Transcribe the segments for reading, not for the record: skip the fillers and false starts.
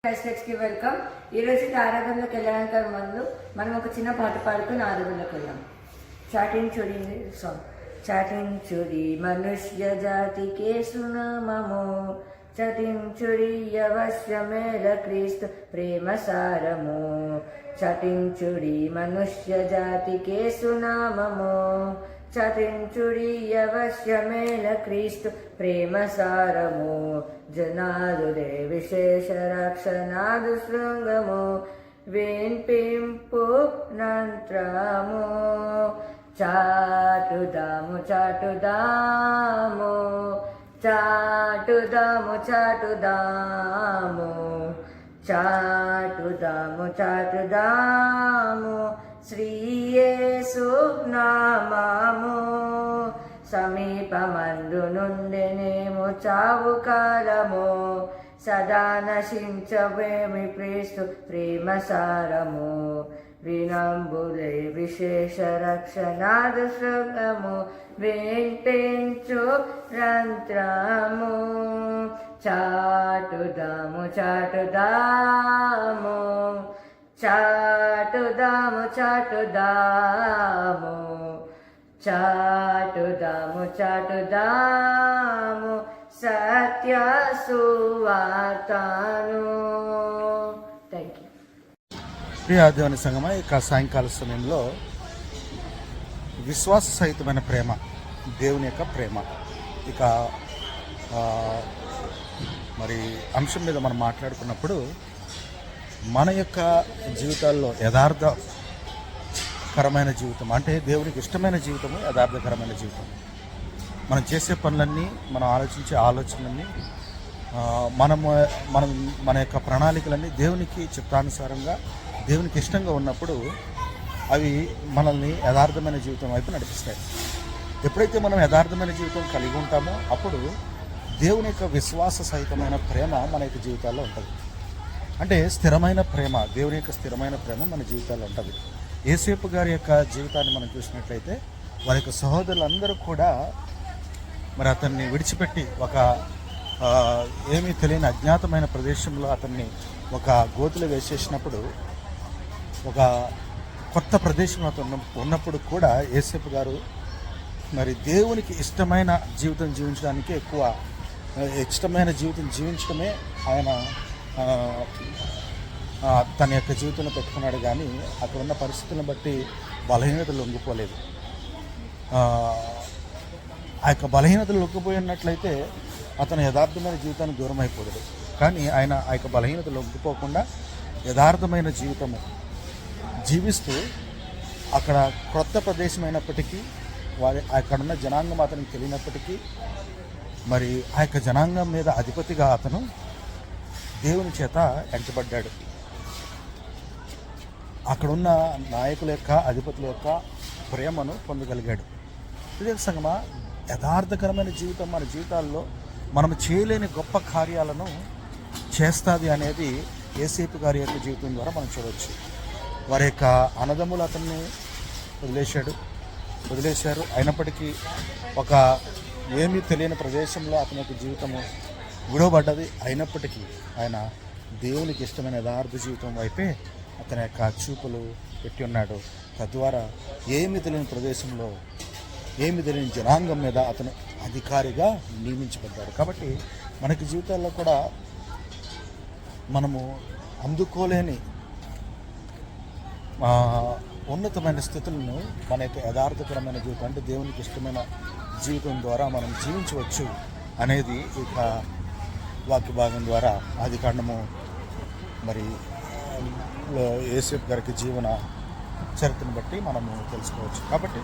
కి వెల్కమ్. ఈ రోజు ఆరాధనలోకి వెళ్ళడానికి ముందు మనం ఒక చిన్న పాట పాడుకుని ఆరాధనలోకి వెళ్దాం. చాటించుడి మనుష్య జాతికే సునామము, చటించుడి అవశ్యమేల క్రీస్తు ప్రేమ సారము. చటించుడి మనుష్య జాతికే సునామము, చటించుడి అవశ్యమేల క్రీస్తు ప్రేమ సారము. జనాదులే విశేష రక్షణాదు శృంగము, విన్పింపు నంత్రము. చాటుదాము చాటుదాము చాటుదాము చాటుదాము చాటుదాము చాటుదాము శ్రీ యేసు నామము. సమీపమందు నుండెనేమో చావు కాలము, సదా నశించవేమి క్రీస్తు ప్రేమ సారము. వినంబులే విశేష రక్షణాదు శృంగము, వినిపించు రంత్రము. చాటుదాము చాటుదాము చాటుదాము చాటుదాము చాటుదాము చాటుదాము సత్య సువార్తను. Thank you. ప్రియ దేవుని సంగమా, ఇక సాయంకాల సమయంలో విశ్వాస సహితమైన ప్రేమ, దేవుని యొక్క ప్రేమ, ఇక మరి అంశం మీద మనం మాట్లాడుకున్నప్పుడు మన యొక్క జీవితాల్లో యథార్థకరమైన జీవితం అంటే దేవునికి ఇష్టమైన జీవితము యథార్థకరమైన జీవితం. మనం చేసే పనులన్నీ, మనం ఆలోచించే ఆలోచనలన్నీ, మనం మన యొక్క ప్రణాళికలన్నీ దేవునికి చిత్తానుసారంగా దేవునికి ఇష్టంగా ఉన్నప్పుడు అవి మనల్ని యథార్థమైన జీవితం వైపు నడిపిస్తాయి. ఎప్పుడైతే మనం యథార్థమైన జీవితం కలిగి ఉంటామో అప్పుడు దేవుని యొక్క విశ్వాస సహితమైన ప్రేమ మన యొక్క జీవితాల్లో ఉంటుంది. అంటే స్థిరమైన ప్రేమ, దేవుని యొక్క స్థిరమైన ప్రేమ మన జీవితాల్లో ఉంటుంది. యేసేపు గారి యొక్క జీవితాన్ని మనం చూసినట్లయితే వారి యొక్క సహోదరులందరూ కూడా మరి అతన్ని విడిచిపెట్టి ఒక ఏమీ తెలియని అజ్ఞాతమైన ప్రదేశంలో అతన్ని ఒక గోతులో వేసేసినప్పుడు, ఒక కొత్త ప్రదేశంలో అతను ఉన్నప్పుడు కూడా యేసేపు గారు మరి దేవునికి ఇష్టమైన జీవితం జీవించడానికి ఇష్టమైన జీవితం జీవించడమే ఆయన తన యొక్క జీవితంలో పెట్టుకున్నాడు. కానీ అక్కడ ఉన్న పరిస్థితులను బట్టి బలహీనతలు లొంగిపోలేదు. ఆ యొక్క బలహీనతలు లొంగిపోయి ఉన్నట్లయితే అతను యథార్థమైన జీవితానికి దూరం అయిపోతాడు. కానీ ఆయన ఆ యొక్క బలహీనతలు లొంగిపోకుండా యథార్థమైన జీవితము జీవిస్తూ అక్కడ క్రొత్త ప్రదేశం అయినప్పటికీ, అక్కడున్న జనాంగం అతనికి తెలియనప్పటికీ, మరి ఆ యొక్క జనాంగం మీద అధిపతిగా అతను దేవుని చేత ఎంచబడ్డాడు. అక్కడున్న నాయకుల యొక్క అధిపతుల యొక్క ప్రేమను పొందగలిగాడు. ఇదే సంగమా, యథార్థకరమైన జీవితం మన జీవితాల్లో మనం చేయలేని గొప్ప కార్యాలను చేస్తుంది అనేది యేసేపు గారి యొక్క జీవితం ద్వారా మనం చూడవచ్చు. వారి యొక్క అన్నదమ్ములు అతన్ని వదిలేశారు. అయినప్పటికీ ఒక ఏమీ తెలియని ప్రదేశంలో అతని యొక్క జీవితము విడవబడ్డది. అయినప్పటికీ ఆయన దేవునికి ఇష్టమైన యథార్థ జీవితం వైపే అతని యొక్క చూపులు పెట్టి ఉన్నాడు. తద్వారా ఏమీ తెలియని ప్రదేశంలో, ఏమీ తెలియని జనాంగం మీద అతను అధికారిగా నియమించబడ్డాడు. కాబట్టి మనకి జీవితాల్లో కూడా మనము అందుకోలేని ఉన్నతమైన స్థితులను మన యొక్క యథార్థకరమైన జీవితం అంటే దేవునికి ఇష్టమైన జీవితం ద్వారా మనం జీవించవచ్చు అనేది ఇక వాక్య భాగం ద్వారా ఆదికాండము మరి యేసేపు గారికి జీవన చరిత్రను బట్టి మనము తెలుసుకోవచ్చు. కాబట్టి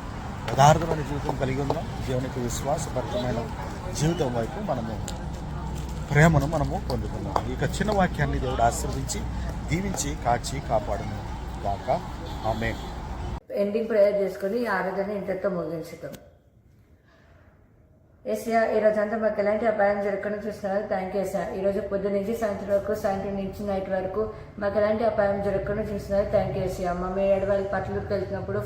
యథార్థమైన జీవితం కలిగి ఉందాం. దేవునికి విశ్వాసభరితమైన జీవితం వైపు మనము ప్రేమను మనము పొందుకుందాం. ఇక చిన్న వాక్యాన్ని దేవుడు ఆశీర్వదించి దీవించి కాచి కాపాడును గాక. ఆమేన్. ఎండింగ్ ప్రేయర్ చేసుకుని ఆరాధన ఇంతటితో ముగించుతాం. ఏసయ్య, ఈరోజంతా మాకు ఎలాంటి అపాయం జరగకుండా చూస్తున్నారు. థ్యాంక్ యూ ఏసయ్య. ఈరోజు పొద్దున్న నుంచి సాయంత్రం వరకు, సాయంత్రం నుంచి నైట్ వరకు మాకు ఎలాంటి అపాయం జరగకుండా చూస్తున్నారు. థ్యాంక్ యూ ఏసయ్య. మా మేడ వాళ్ళ పట్లకి వెళ్తున్నప్పుడు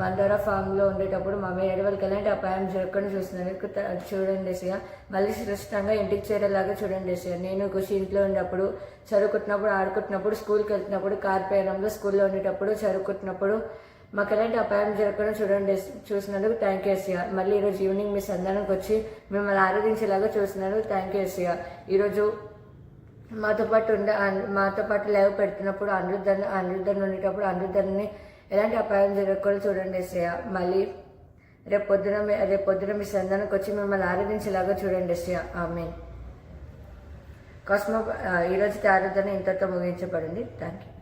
మందార ఫామ్లో ఉండేటప్పుడు మమ్మీ డాడీ వాళ్ళకి ఎలాంటి అపాయం జరగకుండా చూడండి ఏసయ్య. మళ్ళీ సురక్షితంగా ఇంటికి చేరేలాగా చూడండి ఏసయ్య. నేను ఖుషి ఇంట్లో ఉన్నప్పుడు, చదువుకుంటున్నప్పుడు, ఆడుకుంటున్నప్పుడు, స్కూల్కి వెళ్తున్నప్పుడు, కార్ ప్రయాణంలో, స్కూల్లో ఉండేటప్పుడు, చదువుకుంటున్నప్పుడు మాకు ఎలాంటి అపాయం జరగకుండా చూసినందుకు థ్యాంక్ యూ ఏసయ్య. మళ్ళీ ఈరోజు ఈవినింగ్ మీ సంధానానికి వచ్చి మిమ్మల్ని ఆరాధించేలాగా చూసినందుకు థ్యాంక్ యూ ఏసయ్య. ఈరోజు మాతో పాటు లైవ్ పెడుతున్నప్పుడు అనిరుద్ధన్ ఉండేటప్పుడు అనిరుద్ధన్ని ఎలాంటి అపాయం జరగకుండా చూడండి ఏసయ్య. మళ్ళీ రేపు పొద్దున మీ సంధానానికి వచ్చి మిమ్మల్ని ఆరాధించేలాగా చూడండి ఏసయ్య. ఆమేన్. ఈరోజు ఆరాధన ఇంతతో ముగించబడింది. Thank you.